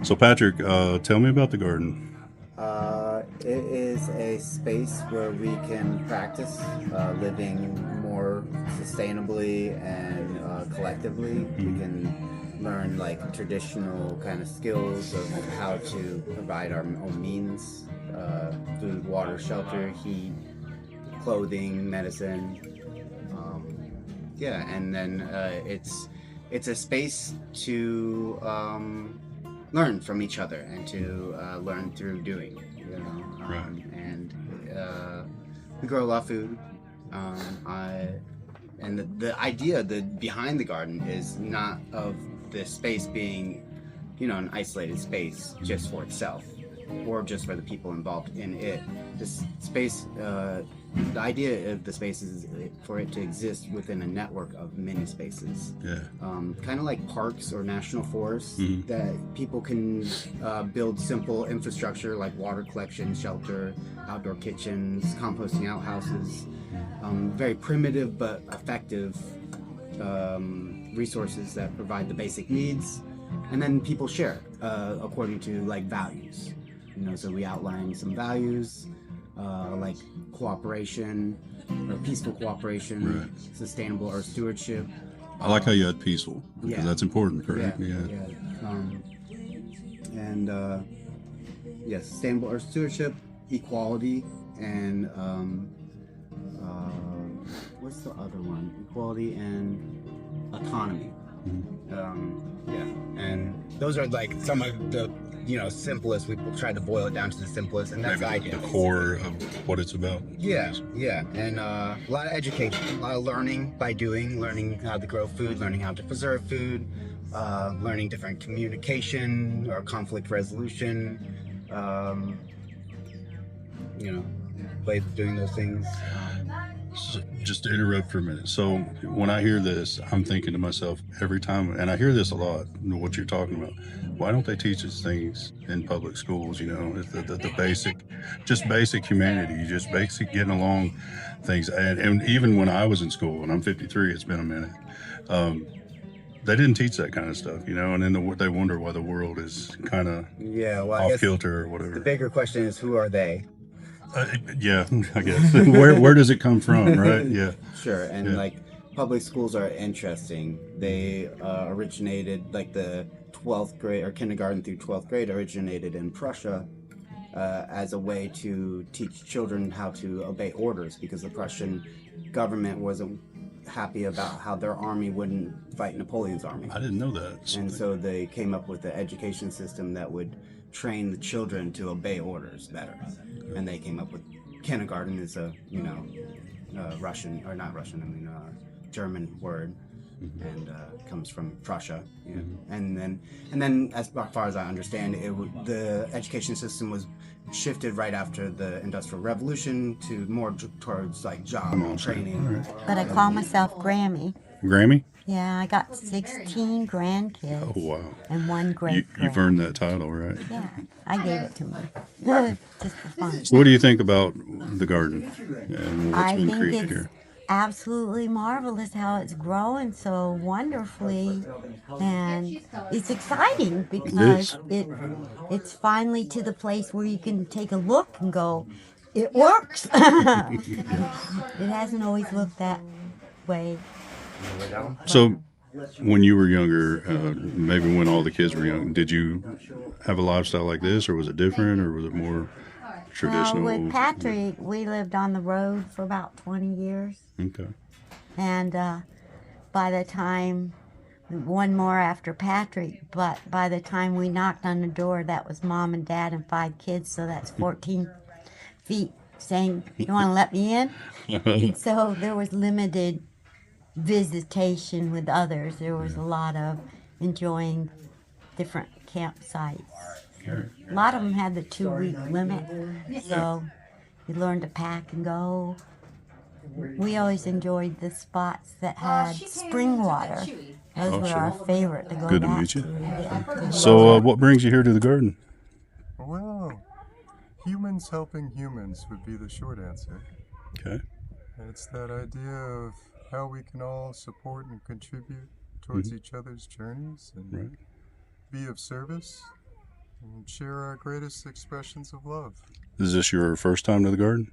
So, Patrick, tell me about the garden. It is a space where we can practice living more sustainably and collectively. We Mhm. can learn like traditional kind of skills of how to provide our own means, food, water, shelter, heat, clothing, medicine. Um, yeah, and then it's a space to learn from each other and to learn through doing, Right. and we grow a lot of food. I and the idea behind the garden is not of the space being, an isolated space just for itself or just for the people involved in it. This space, the idea of the space is for it to exist within a network of mini spaces, Yeah. kind of like parks or national forests Hmm. that people can build simple infrastructure like water collection, shelter, outdoor kitchens, composting outhouses, very primitive but effective resources that provide the basic needs, and then people share according to like values. So we outline some values like cooperation or peaceful Right. cooperation, sustainable earth stewardship. I like how you Um, had peaceful because yeah, that's important, yeah, correct? Yeah. yeah. And yeah, sustainable earth stewardship, equality, and what's the other one? Equality and autonomy. Mhm. Yeah, and those are like some of the simplest. We tried to boil it down to the simplest, and that's Maybe the idea the basically. core of what it's about. Yeah, Yes. yeah, and a lot of education, a lot of learning by doing, learning how to grow food, learning how to preserve food, learning different communication or conflict resolution. Um, you know, by doing those things. So, just to interrupt for a minute. So, when I hear this, I'm thinking to myself every time, and I hear this a lot, what you're talking about. Why don't they teach us things in public schools? It's the basic, just basic humanity, just basic getting along things. And even when I was in school, and I'm 53, it's been a minute. Um, they didn't teach that kind of stuff, and then they wonder why the world is kind of Yeah, well, I off guess kilter or the whatever. bigger question is who are they? Yeah, I guess. Where does it come from, right? Yeah, Sure, and yeah. like public schools are interesting. They originated like the 12th grade or kindergarten through 12th grade originated in Prussia as a way to teach children how to obey orders because the Prussian government wasn't happy about how their army wouldn't fight Napoleon's army. I didn't know that. And so they came up with an education system that would train the children to obey orders better. And they came up with kindergarten is a Russian or not Russian, I mean German word, Mhm. and comes from Prussia. Mhm. And then as far as I understand, the education system was shifted right after the Industrial Revolution to more towards like job Come on, Sam. training. But I call myself Grammy. Grammy? Yeah, I got 16 Oh grandkids wow. and one great You've earned grand. that title, right? Yeah, I gave it to me just for fun. So what do you think about the garden and what's I been think created it's here? absolutely marvelous how it's growing so wonderfully, and it's exciting It because is. it's finally to the place where you can take a look and go, it works. It hasn't always looked that way, but So when you were younger, maybe when all the kids were young, did you have a lifestyle like this, or was it different, or was it more well, with traditional? Patrick, we lived on the road for about 20 years. Okay. And by the time, one more after Patrick, but by the time we knocked on the door, that was mom and dad and 5 kids, so that's 14 feet saying, you want to let me in? So there was limited visitation with others. There was a lot of enjoying different campsites. A lot of them had the 2 week limit, so you learned to pack and go. We always enjoyed the spots that had spring water. Those Oh, were our sure. favorite to go Good to back meet you. to. So, what brings you here to the garden? Well, humans helping humans would be the short answer. Okay. It's that idea of how we can all support and contribute towards Hmm. each other's journeys and Right. be of service. and share our greatest expressions of love. Is this your first time to the garden?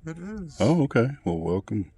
It is. Oh, okay. Well, welcome.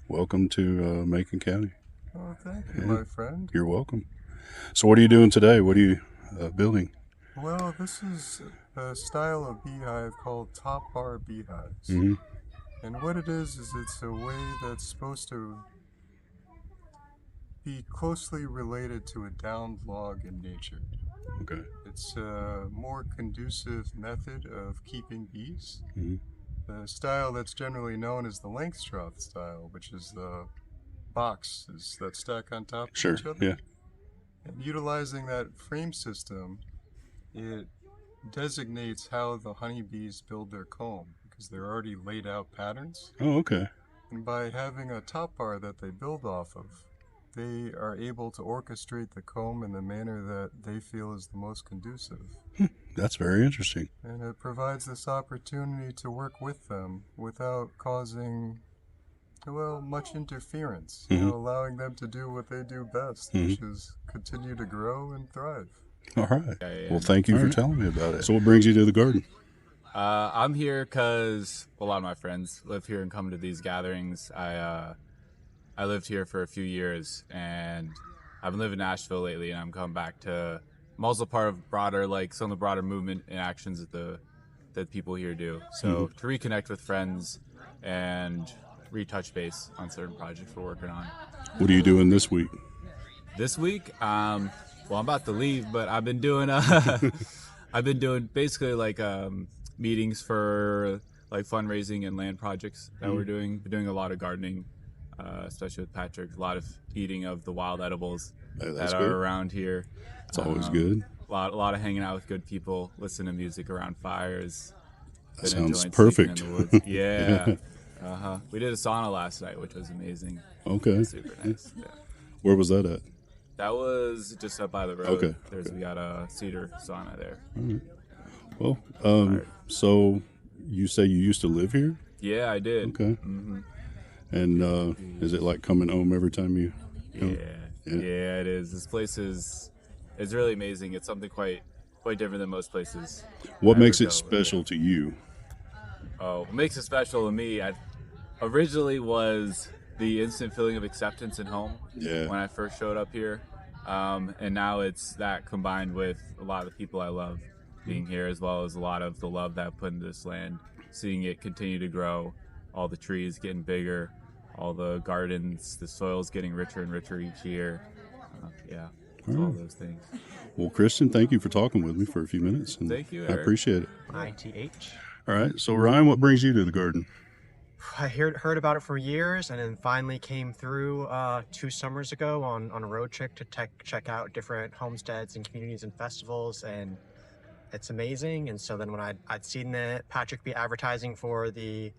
Welcome to Macon County. Oh, thank you, Yeah. my friend. You're welcome. So what are you doing today? What are you building? Well, this is a style of beehive called top bar beehives. Mm-hmm. And what it is it's a way that's supposed to be closely related to a downed log in nature. Okay. It's a more conducive method of keeping bees. Mm-hmm. The style that's generally known as the Langstroth style, which is the boxes that stack on top Sure. of each other. Yeah. And utilizing that frame system, it designates how the honeybees build their comb because they're already laid out patterns. Oh, okay. And by having a top bar that they build off of, they are able to orchestrate the comb in the manner that they feel is the most conducive. That's very interesting. And it provides this opportunity to work with them without causing, well, much interference, allowing them to do what they do best, which is continue to grow and thrive. All right. Yeah. Well, thank you for telling me about it. So what brings you to the garden? I'm here because a lot of my friends live here and come to these gatherings. I lived here for a few years, and I've been living in Nashville lately, and I'm coming back to. I'm also part of broader, like some of the broader movement and actions that people here do. So to reconnect with friends and retouch base on certain projects we're working on. What are you doing this week? This week, well, I'm about to leave, but I've been doing basically like meetings for like fundraising and land projects that we're doing. Been doing a lot of gardening, especially with Patrick. A lot of eating of the wild edibles That's that good. are around here. It's always good. A lot of hanging out with good people, listening to music around fires. That Been sounds enjoying perfect. sleeping in the woods. Yeah. We did a sauna last night, which was amazing. Okay. Super nice. Yeah. Where was that at? That was just up by the road. Okay. We got a cedar sauna there. Well, so you say you used to live here? Yeah, I did. Okay. And is it like coming home every time you come? Yeah, it is. This place is really amazing. It's something quite different than most places. What I makes ever it go. special to you? Oh, what makes it special to me, originally was the instant feeling of acceptance and home Yeah. when I first showed up here. And now it's that combined with a lot of the people I love being here, as well as a lot of the love that I put into this land, seeing it continue to grow, all the trees getting bigger, all the gardens, the soil's getting richer and richer each year. All those things. Well, Kristen, thank you for talking with me for a few minutes. And Thank you, I Eric. appreciate it. ITH. All right. So, Ryan, what brings you to the garden? I heard about it for years, and then finally came through 2 summers ago on a road trip to check out different homesteads and communities and festivals, and it's amazing. And so then when I'd seen that Patrick be advertising for the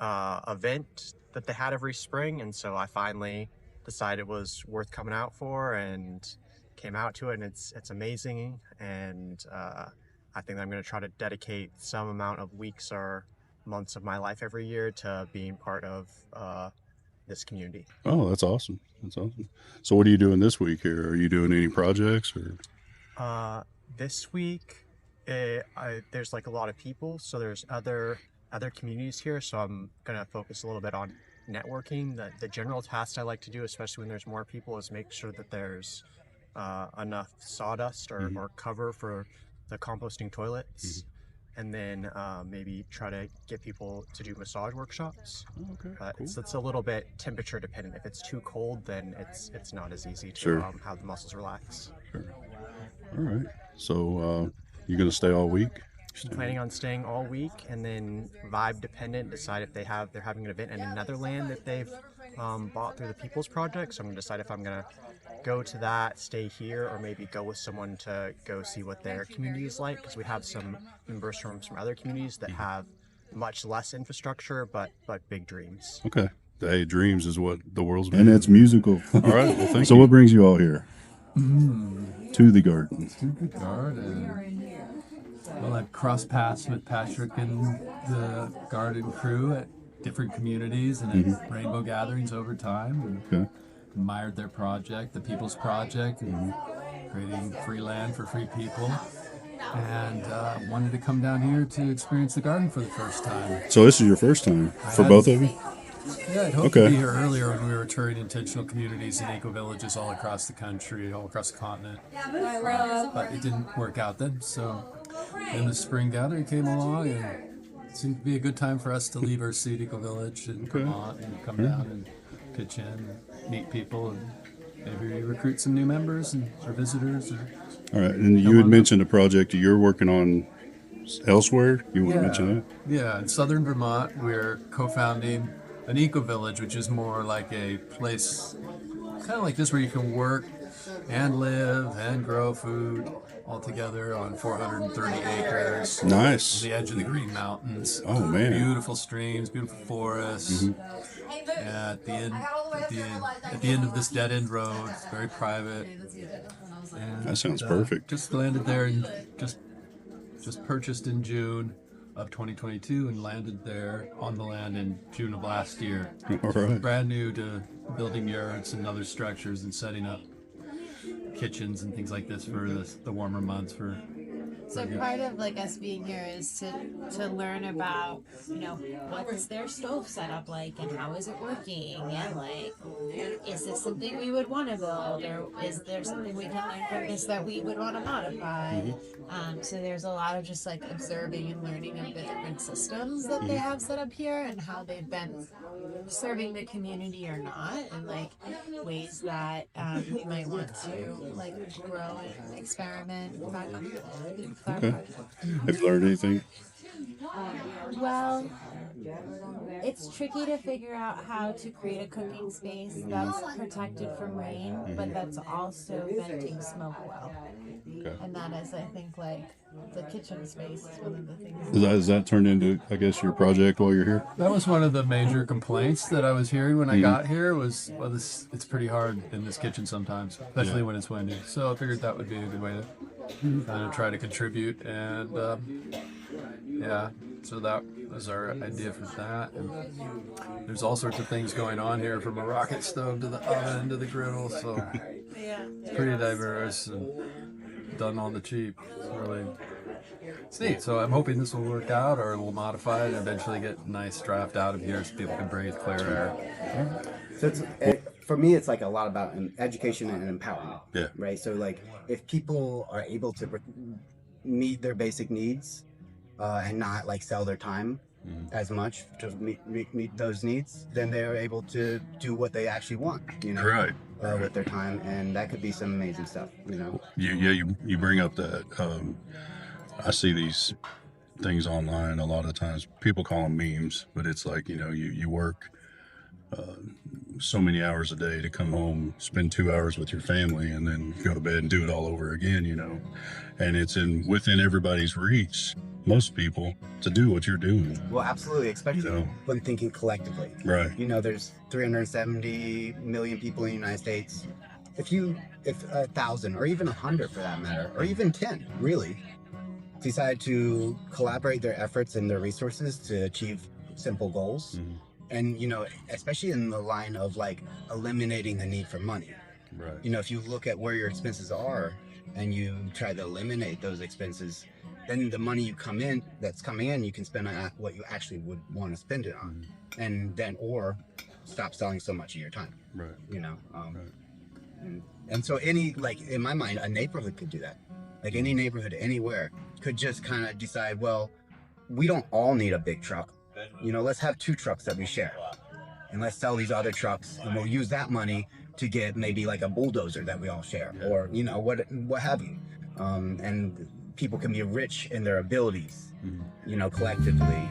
event that they had every spring, and so I finally decided it was worth coming out for and came out to it, and it's amazing. And I think I'm going to try to dedicate some amount of weeks or months of my life every year to being part of this community. Oh, that's awesome. That's awesome. So, what are you doing this week here? Are you doing any projects or? This week, there's like a lot of people, so there's other communities here. So I'm gonna focus a little bit on networking. The general task I like to do, especially when there's more people, is make sure that there's enough sawdust or cover for the composting toilets. And then maybe try to get people to do massage workshops. Okay. Cool. It's a little bit temperature dependent. If it's too cold, then it's not as easy to Sure. have the muscles relax. Sure. All right. So, you're going to stay all week? Planning on staying all week, and then vibe dependent, decide if they're having an event in another land that they've bought through the People's Project. So I'm going to decide if I'm going to go to that, stay here, or maybe go with someone to go see what their community is like, because we have some members from other communities that have much less infrastructure but big dreams. Okay. Hey, dreams is what the world's made. And it's musical. All right. Well, thank you. So, what brings you all here? To the garden. To the garden. Well, I've crossed paths with Patrick and the garden crew at different communities and at rainbow gatherings over time. And Okay. admired their project, the People's Project, and creating free land for free people. and wanted to come down here to experience the garden for the first time. So this is your first time for both of you? Yeah, I'd hoped to be here earlier when we were touring intentional communities and eco-villages all across the country, all across the continent. But it didn't work out then, so then the spring gathering came along, and it seemed to be a good time for us to leave our seed eco-village in Vermont and come down and pitch in and meet people and maybe recruit some new members or visitors. All right, and you had mentioned a project you're working on elsewhere. You want to mention that? Yeah, in southern Vermont, we're co-founding an eco-village, which is more like a place kind of like this where you can work and live and grow food all together on 430 acres. Nice. On the edge of the Green Mountains. Oh, man. Beautiful streams, beautiful forests. At the end of this dead-end road, it's very private. And, That sounds perfect. Just landed there and just purchased in June of 2022 and landed there on the land in June of last year. All right. Brand new to building yurts and other structures and setting up kitchens and things like this for the warmer months. So part of like us being here is to learn about, what's their stove setup like and how is it working, and like, is this something we would want to build, or is there something we can learn from this that we would want to modify? So there's a lot of just like observing and learning of the different systems that they have set up here and how they've been serving the community or not, and like ways that we might want to like grow and experiment. Okay. Have you learned anything? Well, it's tricky to figure out how to create a cooking space that's protected from rain, but that's also venting smoke well. Okay. And that is, I think, like the kitchen space is one of the things. Has that turned into, I guess, your project while you're here? That was one of the major complaints that I was hearing when I got here was, well, it's pretty hard in this kitchen sometimes, especially when it's windy. So I figured that would be a good way to kind of try to contribute. And so that was our idea for that. And there's all sorts of things going on here, from a rocket stove to the oven to the griddle. So it's pretty diverse and done on the cheap. It's neat. So I'm hoping this will work out, or we'll modify it and eventually get a nice draft out of here so people can breathe clear air. So for me, it's like a lot about education and empowerment. Yeah. Right. So like, if people are able to meet their basic needs and not like sell their time as much to meet those needs, then they're able to do what they actually want. Right. With their time, and that could be some amazing stuff. You bring up that. I see these things online a lot of times. People call them memes, but it's like, you work so many hours a day to come home, spend 2 hours with your family, and then go to bed and do it all over again, and it's within everybody's reach, most people, to do what you're doing. Well, absolutely, especially when thinking collectively. Right. There's 370 million people in the United States. If 1,000 or even 100 for that matter, or even 10 really decide to collaborate their efforts and their resources to achieve simple goals, and especially in the line of like eliminating the need for money. Right. If you look at where your expenses are and you try to eliminate those expenses, then the money that's coming in, you can spend on what you actually would want to spend it on, and then or stop selling so much of your time. Right. And so in my mind, a neighborhood could do that. Like any neighborhood anywhere could just kind of decide, well, we don't all need a big truck. Let's have 2 trucks that we share, and let's sell these other trucks, and we'll use that money to get maybe like a bulldozer that we all share, or what have you. And people can be rich in their abilities, collectively,